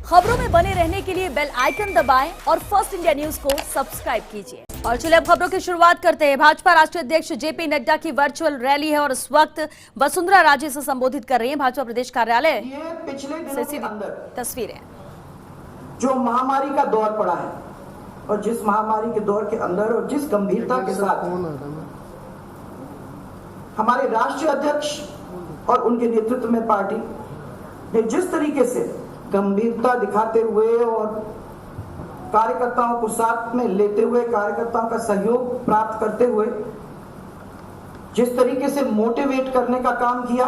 खबरों में बने रहने के लिए बेल आइकन दबाएं और फर्स्ट इंडिया न्यूज को सब्सक्राइब कीजिए। और चलिए अब खबरों की शुरुआत करते हैं। भाजपा राष्ट्रीय अध्यक्ष जेपी नड्डा की वर्चुअल रैली है और इस वक्त वसुंधरा राजे से संबोधित कर रही है भाजपा प्रदेश कार्यालय पिछले दिनों के अंदर तस्वीरें जो महामारी का दौर पड़ा है और जिस महामारी के दौर के अंदर और जिस गंभीरता के साथ हमारे राष्ट्रीय अध्यक्ष और उनके नेतृत्व में पार्टी ने जिस तरीके से गंभीरता दिखाते हुए और कार्यकर्ताओं को साथ में लेते हुए कार्यकर्ताओं का सहयोग प्राप्त करते हुए जिस तरीके से मोटिवेट करने का काम किया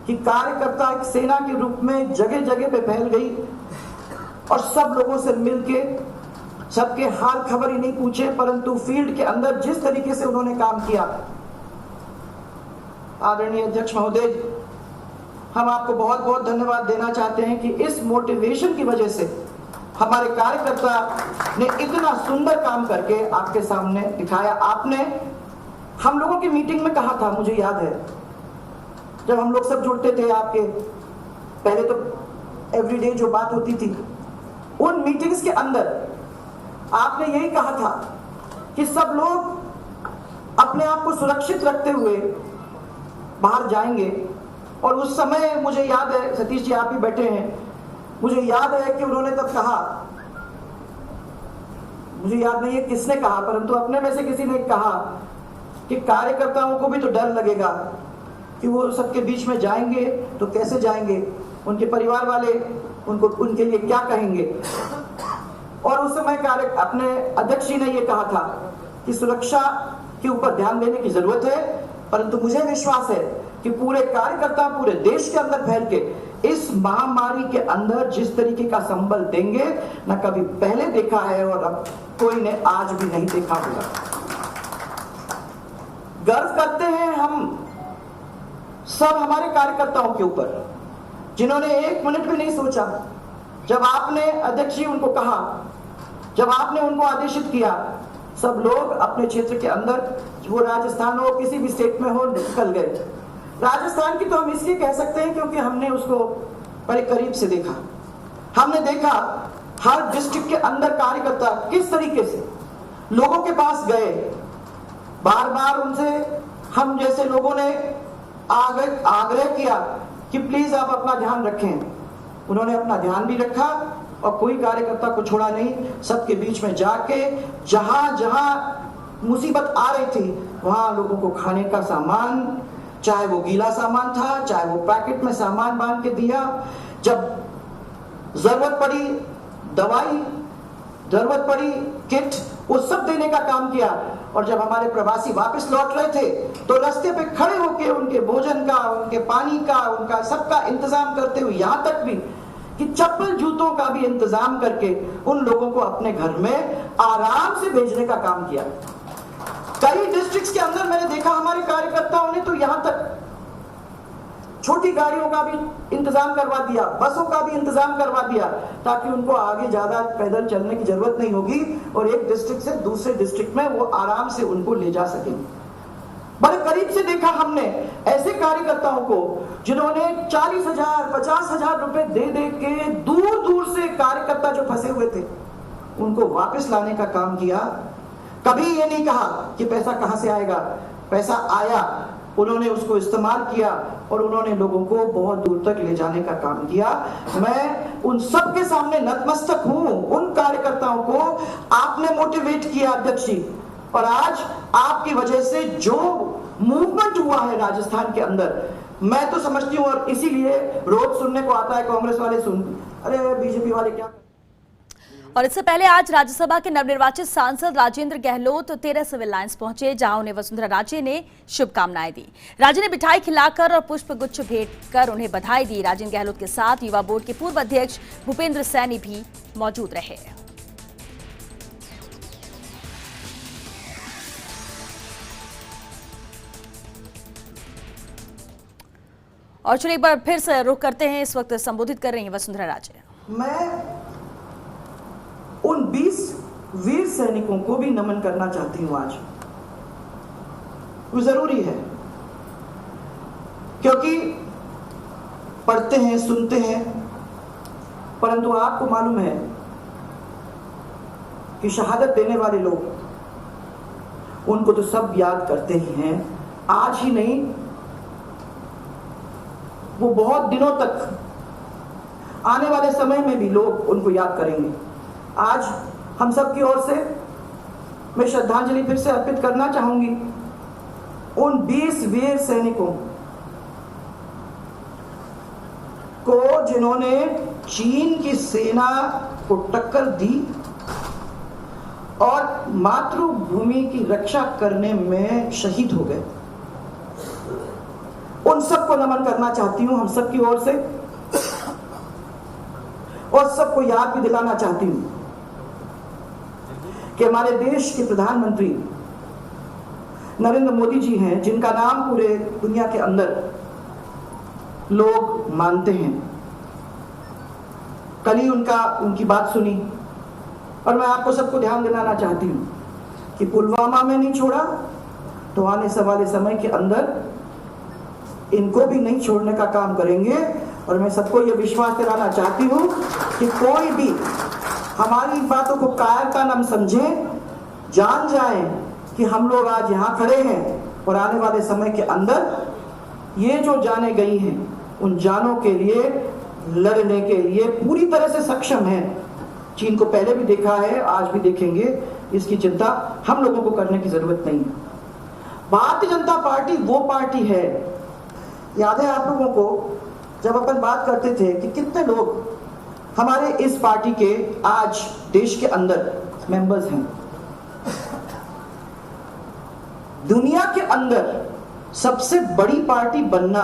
कि कार्यकर्ता एक सेना के रूप में जगह जगह पे फैल गई और सब लोगों से मिलके सबके हाल खबर ही नहीं पूछे, परंतु फील्ड के अंदर जिस तरीके से उन्होंने काम किया। आदरणीय अध्यक्ष महोदय, हम आपको बहुत बहुत धन्यवाद देना चाहते हैं कि इस मोटिवेशन की वजह से हमारे कार्यकर्ता ने इतना सुंदर काम करके आपके सामने दिखाया। आपने हम लोगों की मीटिंग में कहा था, मुझे याद है जब हम लोग सब जुड़ते थे आपके, पहले तो एवरीडे जो बात होती थी, उन मीटिंग्स के अंदर आपने यही कहा था कि सब लोग अपने आप को सुरक्षित रखते हुए बाहर जाएंगे। और उस समय मुझे याद है, सतीश जी आप ही बैठे हैं, मुझे याद है कि उन्होंने तब कहा, मुझे याद नहीं है किसने कहा, परंतु अपने में से किसी ने कहा कि कार्यकर्ताओं को भी तो डर लगेगा कि वो सबके बीच में जाएंगे तो कैसे जाएंगे, उनके परिवार वाले उनको उनके लिए क्या कहेंगे। और उस समय अपने अध्यक्ष जी ने ये कहा था कि सुरक्षा के ऊपर ध्यान देने की जरूरत है, परंतु मुझे विश्वास है कि पूरे कार्यकर्ता पूरे देश के अंदर फैल के इस महामारी के अंदर जिस तरीके का संबल देंगे न कभी पहले देखा है और अब कोई ने आज भी नहीं देखा होगा। गर्व करते हैं हम सब हमारे कार्यकर्ताओं के ऊपर, जिन्होंने एक मिनट भी नहीं सोचा। जब आपने अध्यक्ष जी उनको कहा, जब आपने उनको आदेशित किया, सब लोग अपने क्षेत्र के अंदर, वो राजस्थान हो किसी भी स्टेट में हो, निकल गए। राजस्थान की तो हम इसलिए कह सकते हैं क्योंकि हमने उसको बड़े करीब से देखा। हमने देखा हर डिस्ट्रिक्ट के अंदर कार्यकर्ता किस तरीके से लोगों के पास गए, बार बार उनसे हम जैसे लोगों ने आग्रह किया कि प्लीज आप अपना ध्यान रखें। उन्होंने अपना ध्यान भी रखा और कोई कार्यकर्ता को छोड़ा नहीं। सबके बीच में जाके जहां जहां मुसीबत आ रही थी वहां लोगों को खाने का सामान, चाहे वो गीला सामान था, चाहे वो पैकेट में सामान बांध के दिया। जब जरूरत पड़ी दवाई, जरूरत पड़ी किट, वो सब देने का काम किया। और जब हमारे प्रवासी वापस लौट रहे थे तो रास्ते पे खड़े होकर उनके भोजन का, उनके पानी का, उनका सबका इंतजाम करते हुए, यहां तक भी कि चप्पल जूतों का भी इंतजाम करके उन लोगों को अपने घर में आराम से भेजने का काम किया। कई डिस्ट्रिक्ट्स के अंदर मैंने देखा हमारे कार्यकर्ताओं ने तो यहां तक छोटी गाड़ियों का भी इंतजाम करवा दिया, बसों का भी इंतजाम करवा दिया, ताकि उनको आगे ज्यादा पैदल चलने की जरूरत नहीं होगी और एक डिस्ट्रिक्ट से दूसरे डिस्ट्रिक्ट में वो आराम से उनको ले जा सकेंगे। बड़े करीब से देखा हमने ऐसे कार्यकर्ताओं को जिन्होंने 40,000 50,000 रुपए दे दे के दूर दूर से कार्यकर्ता जो फंसे हुए थे उनको वापस लाने का काम किया। कभी ये नहीं कहा कि पैसा कहां से आएगा, पैसा आया, उन्होंने उसको इस्तेमाल किया और उन्होंने लोगों को बहुत दूर तक ले जाने का काम किया। मैं उन सब के सामने नतमस्तक हूं, उन कार्यकर्ताओं को आपने मोटिवेट किया अध्यक्ष जी, और आज आपकी वजह से जो मूवमेंट हुआ है राजस्थान के अंदर, मैं तो समझती हूं, और इसीलिए रोज सुनने को आता है कांग्रेस वाले अरे बीजेपी वाले क्या। और इससे पहले आज राज्यसभा के नवनिर्वाचित सांसद राजेंद्र गहलोत 13 सिविल लाइंस पहुंचे, जहां उन्हें वसुंधरा राजे ने शुभकामनाएं दी। राजे ने मिठाई खिलाकर और पुष्प गुच्छ भेंट कर उन्हें बधाई दी। राजेंद्र गहलोत के साथ युवा बोर्ड के पूर्व अध्यक्ष भूपेंद्र सैनी भी मौजूद रहे। और चलिए एक बार फिर से रुख करते हैं, इस वक्त संबोधित कर रही हैं वसुंधरा राजे। मैं उन 20 वीर सैनिकों को भी नमन करना चाहती हूं आज। वो जरूरी है क्योंकि पढ़ते हैं, सुनते हैं परंतु आपको मालूम है कि शहादत देने वाले लोग, उनको तो सब याद करते ही हैं। आज ही नहीं, वो बहुत दिनों तक, आने वाले समय में भी लोग उनको याद करेंगे। आज हम सब की ओर से मैं श्रद्धांजलि फिर से अर्पित करना चाहूंगी उन 20 वीर सैनिकों को जिन्होंने चीन की सेना को टक्कर दी और मातृभूमि की रक्षा करने में शहीद हो गए। उन सबको नमन करना चाहती हूं हम सब की ओर से, और सबको याद भी दिलाना चाहती हूं कि हमारे देश के प्रधानमंत्री नरेंद्र मोदी जी हैं, जिनका नाम पूरे दुनिया के अंदर लोग मानते हैं। कल ही उनकी बात सुनी, और मैं आपको सबको ध्यान दिलाना चाहती हूं कि पुलवामा में नहीं छोड़ा तो आने वाले समय के अंदर इनको भी नहीं छोड़ने का काम करेंगे। और मैं सबको ये विश्वास दिलाना चाहती हूं कि कोई भी हमारी बातों को कायरता न समझे, जान जाए कि हम लोग आज यहाँ खड़े हैं और आने वाले समय के अंदर ये जो जाने गई हैं, उन जानों के लिए लड़ने के लिए पूरी तरह से सक्षम है। चीन को पहले भी देखा है, आज भी देखेंगे, इसकी चिंता हम लोगों को करने की जरूरत नहीं। भारतीय जनता पार्टी वो पार्टी है, याद है आप लोगों को जब अपन बात करते थे कि कितने लोग हमारे इस पार्टी के आज देश के अंदर मेंबर्स हैं। दुनिया के अंदर सबसे बड़ी पार्टी बनना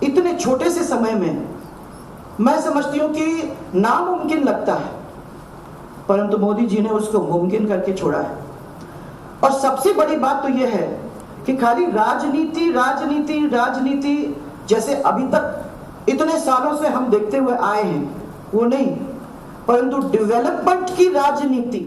इतने छोटे से समय में मैं समझती हूं कि नामुमकिन लगता है, परंतु मोदी जी ने उसको मुमकिन करके छोड़ा है। और सबसे बड़ी बात तो यह है कि खाली राजनीति राजनीति राजनीति जैसे अभी तक इतने सालों से हम देखते हुए आए हैं वो नहीं, परंतु डेवलपमेंट की राजनीति